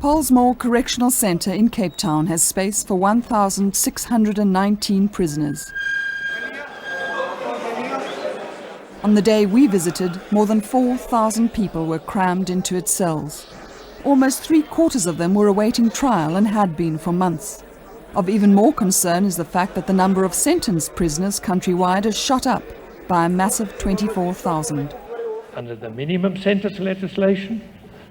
Pollsmoor Correctional Centre in Cape Town has space for 1,619 prisoners. On the day we visited, more than 4,000 people were crammed into its cells. Almost 3/4 of them were awaiting trial and had been for months. Of even more concern is the fact that the number of sentenced prisoners countrywide has shot up by a massive 24,000. Under the minimum sentence legislation,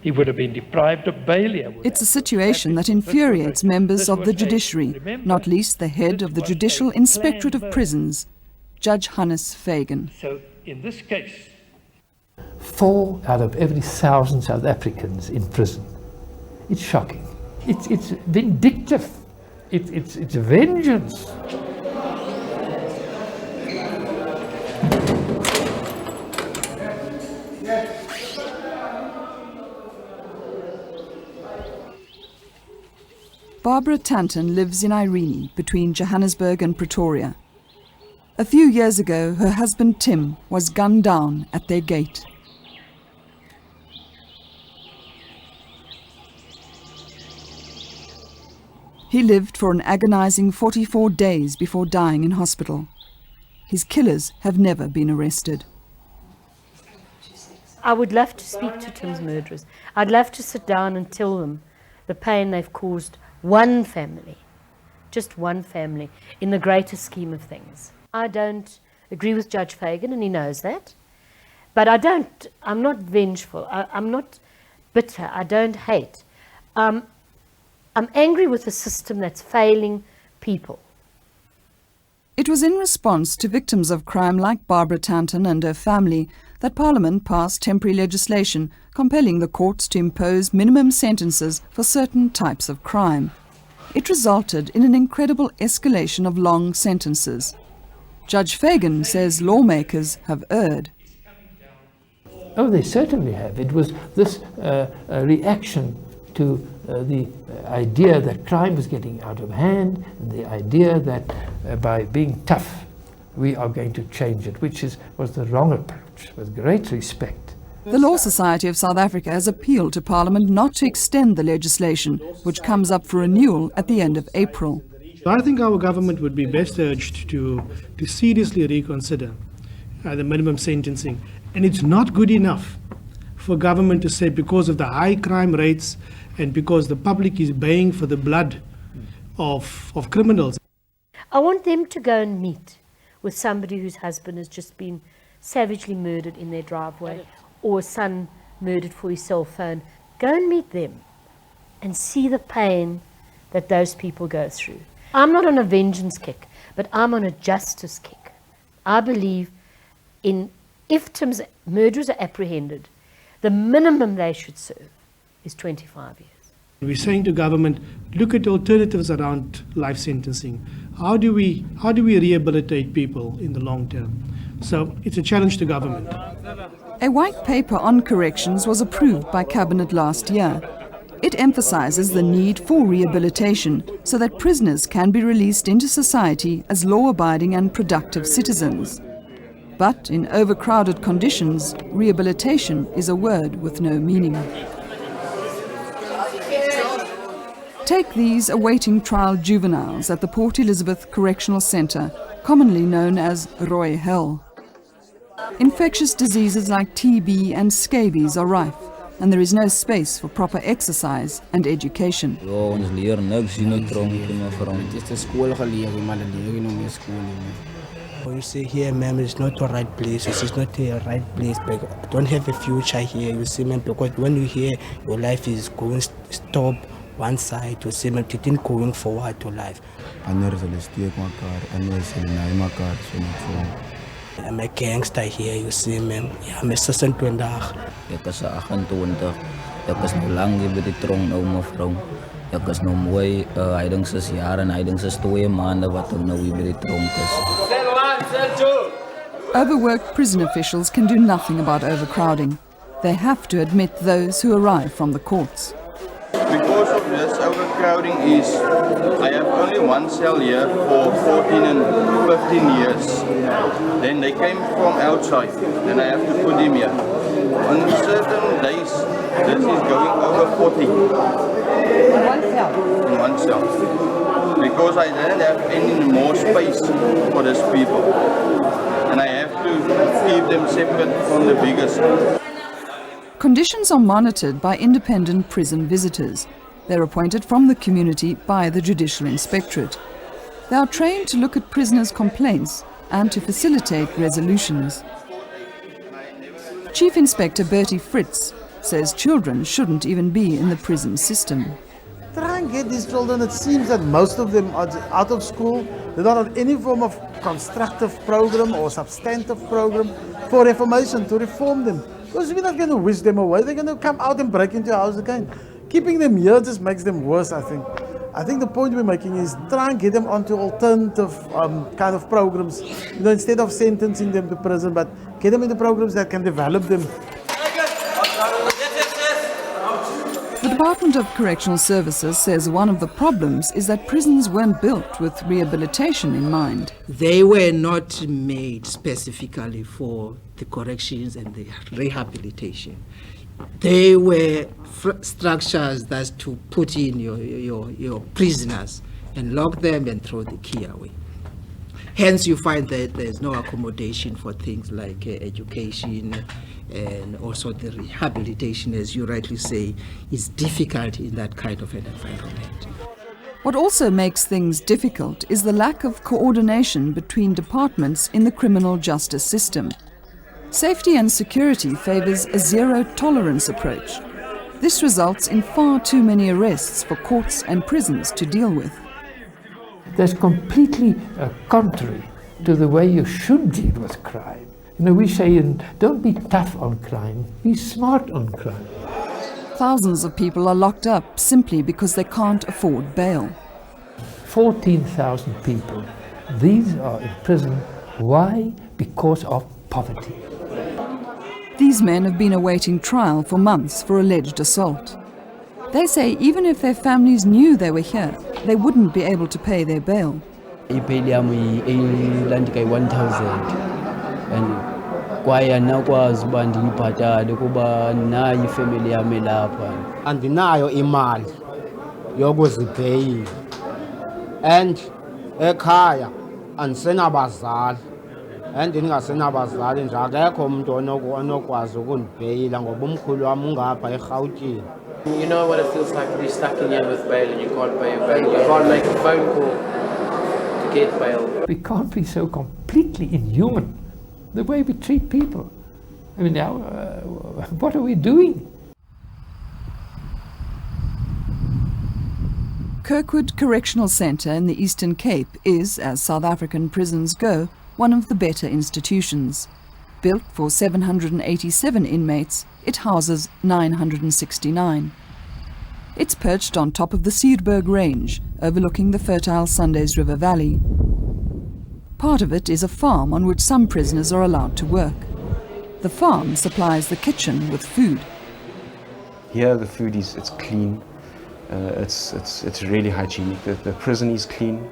he would have been deprived of bail. It's a situation that infuriates members of the judiciary, not least the head of the Judicial Inspectorate of Prisons, Judge Hannes Fagan. So in this case, 4 out of every 1,000 South Africans in prison. It's shocking. It's vindictive. It's vengeance. Barbara Tanton lives in Irene, between Johannesburg and Pretoria. A few years ago, her husband Tim was gunned down at their gate. He lived for an agonizing 44 days before dying in hospital. His killers have never been arrested. I would love to speak to Tim's murderers. I'd love to sit down and tell them the pain they've caused one family, just one family, in the greater scheme of things. I don't agree with Judge Fagan, and he knows that. But I'm not vengeful. I'm not bitter. I don't hate. I'm angry with a system that's failing people. It was in response to victims of crime like Barbara Tanton and her family that Parliament passed temporary legislation compelling the courts to impose minimum sentences for certain types of crime. It resulted in an incredible escalation of long sentences. Judge Fagan says lawmakers have erred. Oh, they certainly have. It was this reaction to the idea that crime was getting out of hand, and the idea that by being tough we are going to change it, which was the wrong approach, with great respect. The Law Society of South Africa has appealed to Parliament not to extend the legislation, which comes up for renewal at the end of April. I think our government would be best urged to seriously reconsider the minimum sentencing. And it's not good enough for government to say because of the high crime rates and because the public is baying for the blood of criminals. I want them to go and meet with somebody whose husband has just been savagely murdered in their driveway, or a son murdered for his cell phone. Go and meet them and see the pain that those people go through. I'm not on a vengeance kick, but I'm on a justice kick. I believe if Tim's murderers are apprehended, the minimum they should serve is 25 years. We're saying to government, look at alternatives around life sentencing. How do we rehabilitate people in the long term? So it's a challenge to government. A white paper on corrections was approved by Cabinet last year. It emphasizes the need for rehabilitation so that prisoners can be released into society as law-abiding and productive citizens. But in overcrowded conditions, rehabilitation is a word with no meaning. Take these awaiting trial juveniles at the Port Elizabeth Correctional Centre, commonly known as Roy Hell. Infectious diseases like TB and scabies are rife, and there is no space for proper exercise and education. You say here, ma'am, it's not the right place. It's not the right place. But don't have a future here. You see, ma'am, because when you hear your life is going stop one side, you see, ma'am, you didn't going forward to life. I'm a gangster here, you see, ma'am. Yeah, I'm a 26. Ek is 28. Ek is nou lang hier by die tronk nou, mevrou. Ek is nou mooi, hy dink is jaar en hy dink is 2 maande wat ek nou hier by die tronk is. Overworked prison officials can do nothing about overcrowding. They have to admit those who arrive from the courts. Because of this overcrowding I have only one cell here for 14 and 15 years. Then they came from outside, and I have to put them here. On certain days, this is going over 40. In one cell? In one cell. Because I didn't have any more space for these people. And I have to keep them separate from the biggest. Conditions are monitored by independent prison visitors. They're appointed from the community by the Judicial Inspectorate. They are trained to look at prisoners' complaints and to facilitate resolutions. Chief Inspector Bertie Fritz says children shouldn't even be in the prison system. Try and get these children, it seems that most of them are out of school. They're not on any form of constructive program or substantive program for reformation, to reform them. Because we're not going to wish them away, they're going to come out and break into your house again. Keeping them here just makes them worse, I think. I think the point we're making is try and get them onto alternative kind of programs. You know, instead of sentencing them to prison, but get them into programs that can develop them. The Department of Correctional Services says one of the problems is that prisons weren't built with rehabilitation in mind. They were not made specifically for the corrections and the rehabilitation. They were structures that's to put in your prisoners and lock them and throw the key away. Hence you find that there's no accommodation for things like education, and also the rehabilitation, as you rightly say, is difficult in that kind of an environment. What also makes things difficult is the lack of coordination between departments in the criminal justice system. Safety and security favours a zero-tolerance approach. This results in far too many arrests for courts and prisons to deal with. That's completely contrary to the way you should deal with crime. You know, we say, don't be tough on crime, be smart on crime. Thousands of people are locked up simply because they can't afford bail. 14,000 people. These are in prison. Why? Because of poverty. These men have been awaiting trial for months for alleged assault. They say even if their families knew they were here, they wouldn't be able to pay their bail. Andinayo imali yokuzibheyila and ekhaya andisenabazali and ndingasenabazali nje akekho umuntu onokwazi ukundibheyila ngoba umkhulu wami ungapha eRhawutini. You know what it feels like to be stuck in here with bail and you can't pay your bail. You can't make a phone call to get bail. We can't be so completely inhuman the way we treat people. I mean, now, what are we doing? Kirkwood Correctional Centre in the Eastern Cape is, as South African prisons go, one of the better institutions. Built for 787 inmates, it houses 969. It's perched on top of the Seedberg Range, overlooking the fertile Sundays River Valley. Part of it is a farm on which some prisoners are allowed to work. The farm supplies the kitchen with food. Here the food it's clean, it's really hygienic. The prison is clean.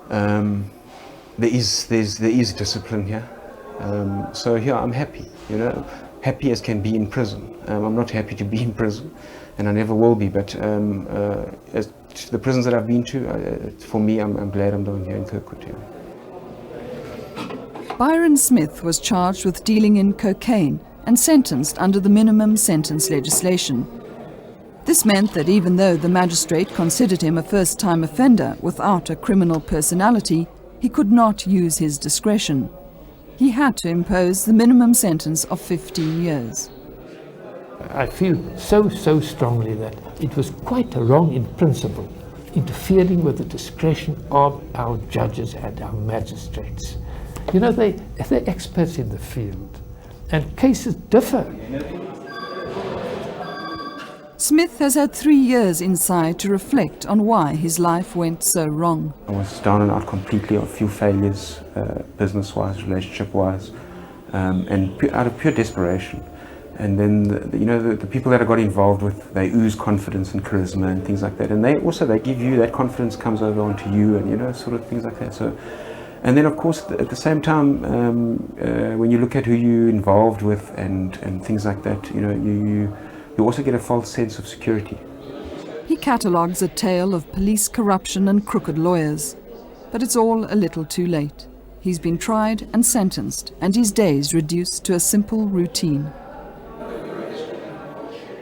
There is discipline here. So here I'm happy, you know, happy as can be in prison. I'm not happy to be in prison, and I never will be. But as to the prisons that I've been to, for me, I'm glad I'm down here in Kirkwood. Yeah. Byron Smith was charged with dealing in cocaine and sentenced under the minimum sentence legislation. This meant that even though the magistrate considered him a first-time offender without a criminal personality, he could not use his discretion. He had to impose the minimum sentence of 15 years. I feel so strongly that it was quite wrong in principle, interfering with the discretion of our judges and our magistrates. You know, they're experts in the field, and cases differ. Smith has had 3 years inside to reflect on why his life went so wrong. I was down and out completely, a few failures, business-wise, relationship-wise, and out of pure desperation. And then, the people that I got involved with, they ooze confidence and charisma and things like that. And they give you, that confidence comes over onto you and, sort of things like that. So, and then, of course, at the same time, when you look at who you're involved with and things like that, you also get a false sense of security. He catalogues a tale of police corruption and crooked lawyers. But it's all a little too late. He's been tried and sentenced, and his days reduced to a simple routine.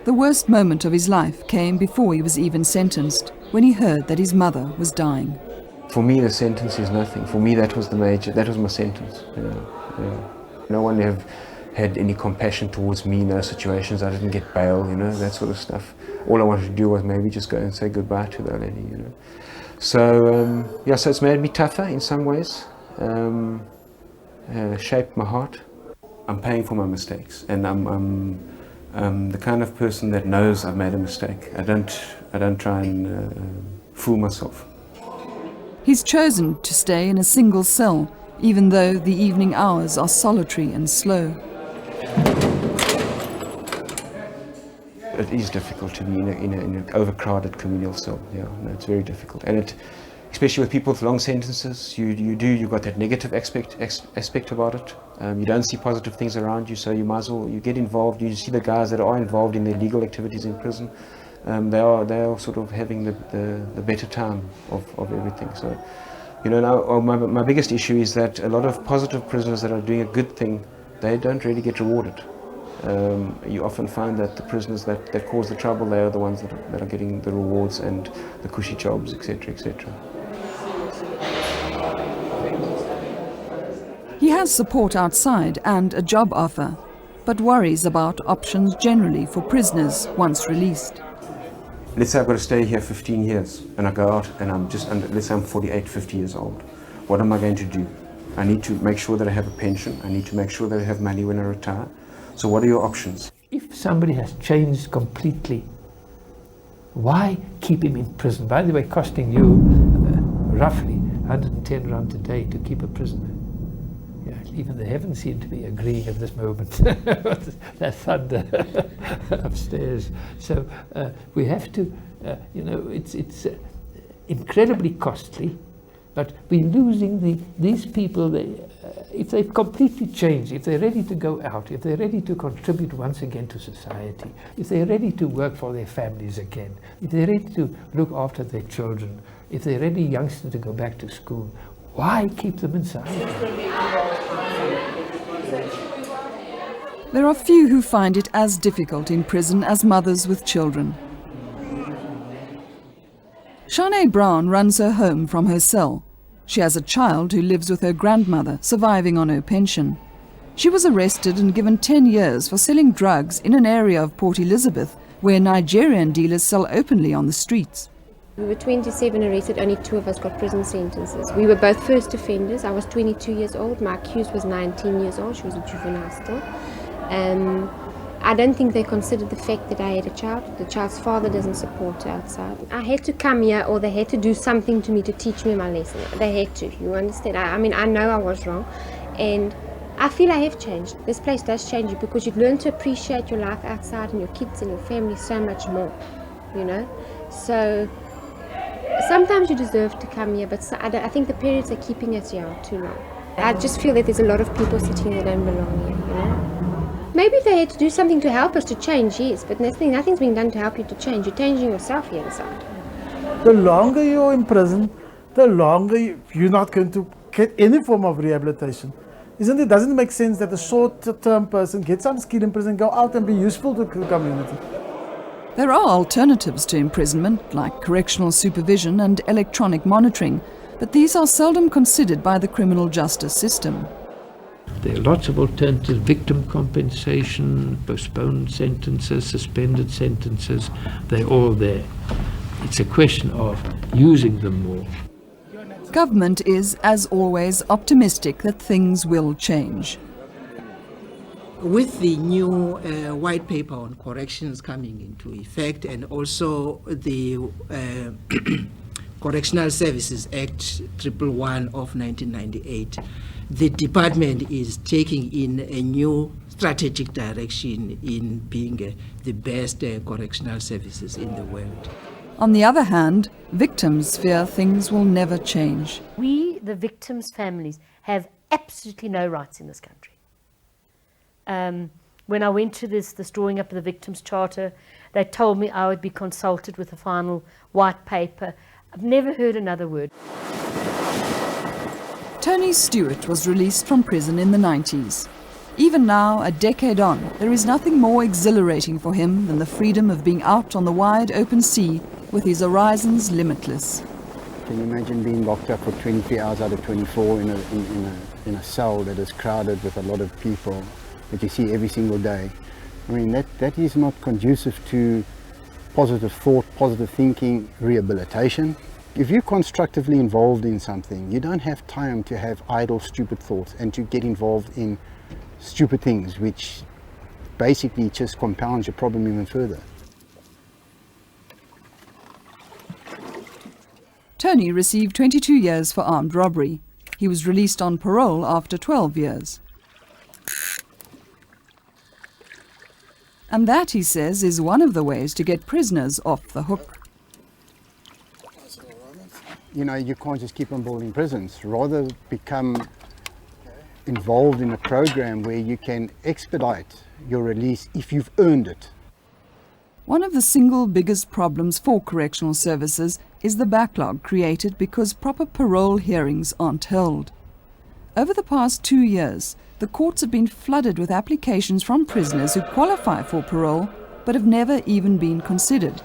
The worst moment of his life came before he was even sentenced, when he heard that his mother was dying. For me, the sentence is nothing. For me, that was my sentence. No one have had any compassion towards me in those situations. I didn't get bail, that sort of stuff. All I wanted to do was maybe just go and say goodbye to the lady, So, so it's made me tougher in some ways, shaped my heart. I'm paying for my mistakes, and I'm the kind of person that knows I've made a mistake. I don't try and fool myself. He's chosen to stay in a single cell, even though the evening hours are solitary and slow. It is difficult to be in an overcrowded communal cell. It's very difficult, and especially with people with long sentences, you've got that negative aspect about it. You don't see positive things around you, so you might as well get involved. You see the guys that are involved in their legal activities in prison. They are sort of having the better time of everything. So, now my biggest issue is that a lot of positive prisoners that are doing a good thing, they don't really get rewarded. You often find that the prisoners that cause the trouble, they are the ones that are getting the rewards and the cushy jobs, etc., etc. He has support outside and a job offer, but worries about options generally for prisoners once released. Let's say I've got to stay here 15 years and I go out and let's say I'm 48, 50 years old. What am I going to do? I need to make sure that I have a pension. I need to make sure that I have money when I retire. So what are your options? If somebody has changed completely, why keep him in prison? By the way, costing you roughly 110 rand a day to keep a prisoner. Even the heavens seem to be agreeing at this moment. That thunder upstairs. So we have to, it's incredibly costly, but we're losing these people. If they've completely changed, if they're ready to go out, if they're ready to contribute once again to society, if they're ready to work for their families again, if they're ready to look after their children, if they're ready youngsters to go back to school, why keep them inside? There are few who find it as difficult in prison as mothers with children. Shanae Brown runs her home from her cell. She has a child who lives with her grandmother, surviving on her pension. She was arrested and given 10 years for selling drugs in an area of Port Elizabeth where Nigerian dealers sell openly on the streets. We were 27 arrested, only 2 of us got prison sentences. We were both first offenders. I was 22 years old, my accused was 19 years old, she was a juvenile still. I don't think they considered the fact that I had a child. The child's father doesn't support her outside. I had to come here, or they had to do something to me to teach me my lesson. They had to, you understand? I mean, I know I was wrong, and I feel I have changed. This place does change you because you've learned to appreciate your life outside and your kids and your family so much more, So sometimes you deserve to come here, but I think the parents are keeping us here too long. I just feel that there's a lot of people sitting that don't belong here, Maybe they had to do something to help us to change, yes, but nothing's being done to help you to change. You're changing yourself here inside. The longer you're in prison, the longer you're not going to get any form of rehabilitation. Doesn't it make sense that a short-term person gets some skill in prison, go out and be useful to the community? There are alternatives to imprisonment, like correctional supervision and electronic monitoring, but these are seldom considered by the criminal justice system. There are lots of alternatives: victim compensation, postponed sentences, suspended sentences. They're all there. It's a question of using them more. Government is, as always, optimistic that things will change. With the new white paper on corrections coming into effect, and also the Correctional Services Act 111 of 1998, the department is taking in a new strategic direction in being the best correctional services in the world. On the other hand, victims fear things will never change. We, the victims' families, have absolutely no rights in this country. When I went to this drawing up of the Victims' Charter, they told me I would be consulted with the final white paper. I've never heard another word. Tony Stewart was released from prison in the 90s. Even now, a decade on, there is nothing more exhilarating for him than the freedom of being out on the wide open sea with his horizons limitless. Can you imagine being locked up for 23 hours out of 24 in a cell that is crowded with a lot of people that you see every single day? I mean, that is not conducive to positive thought, positive thinking, rehabilitation. If you're constructively involved in something, you don't have time to have idle, stupid thoughts and to get involved in stupid things, which basically just compounds your problem even further. Tony received 22 years for armed robbery. He was released on parole after 12 years. And that, he says, is one of the ways to get prisoners off the hook. You know, you can't just keep on building prisons. Rather become involved in a program where you can expedite your release if you've earned it. One of the single biggest problems for correctional services is the backlog created because proper parole hearings aren't held. Over the past 2 years, the courts have been flooded with applications from prisoners who qualify for parole but have never even been considered.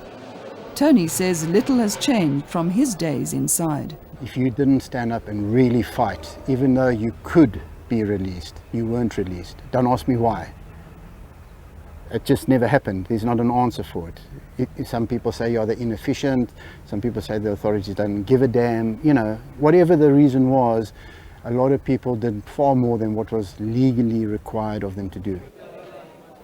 Tony says little has changed from his days inside. If you didn't stand up and really fight, even though you could be released, you weren't released. Don't ask me why. It just never happened. There's not an answer for it. Some people say you're inefficient, some people say the authorities don't give a damn. You know, whatever the reason was, a lot of people did far more than what was legally required of them to do.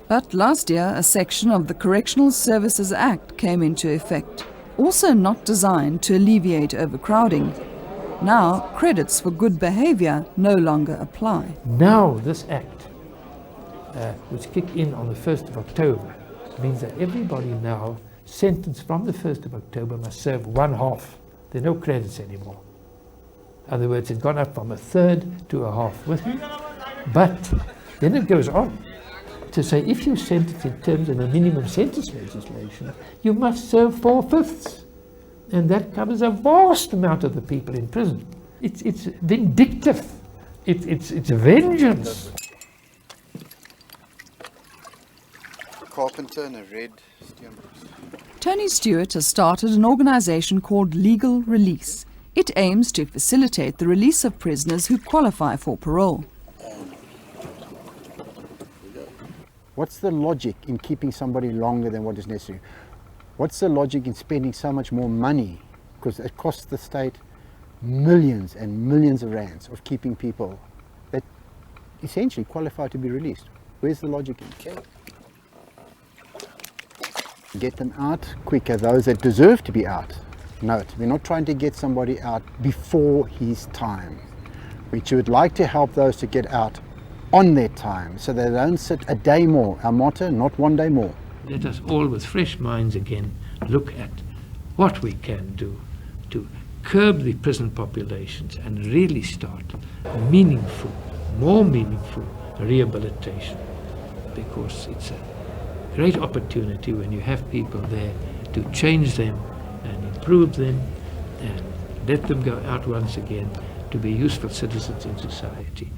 But last year, a section of the Correctional Services Act came into effect, also not designed to alleviate overcrowding. Now, credits for good behavior no longer apply. Now this act, which kicked in on the 1st of October, means that everybody now sentenced from the 1st of October must serve 1/2. There are no credits anymore. In other words, it's gone up from 1/3 to 1/2 with me. But then it goes on to say if you sentence in terms of the minimum sentence legislation, you must serve 4/5. And that covers a vast amount of the people in prison. It's vindictive. It's vengeance. Carpenter and a red steamboat. Tony Stewart has started an organisation called Legal Release. It aims to facilitate the release of prisoners who qualify for parole. What's the logic in keeping somebody longer than what is necessary? What's the logic in spending so much more money? Because it costs the state millions and millions of rands of keeping people that essentially qualify to be released. Where's the logic in it? Get them out quicker, those that deserve to be out. Note, we're not trying to get somebody out before his time. We would like to help those to get out on their time so they don't sit a day more. Our motto, not one day more. Let us all with fresh minds again look at what we can do to curb the prison populations and really start meaningful, more meaningful rehabilitation, because it's a great opportunity when you have people there to change them and improve them and let them go out once again to be useful citizens in society.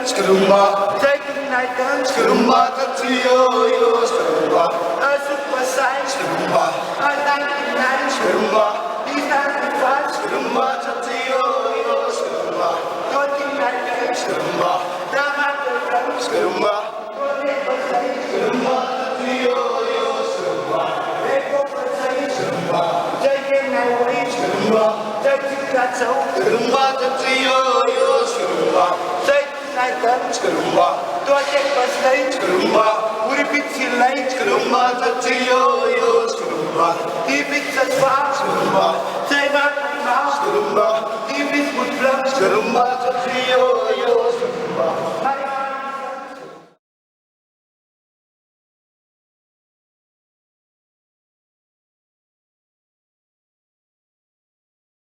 Skurumba,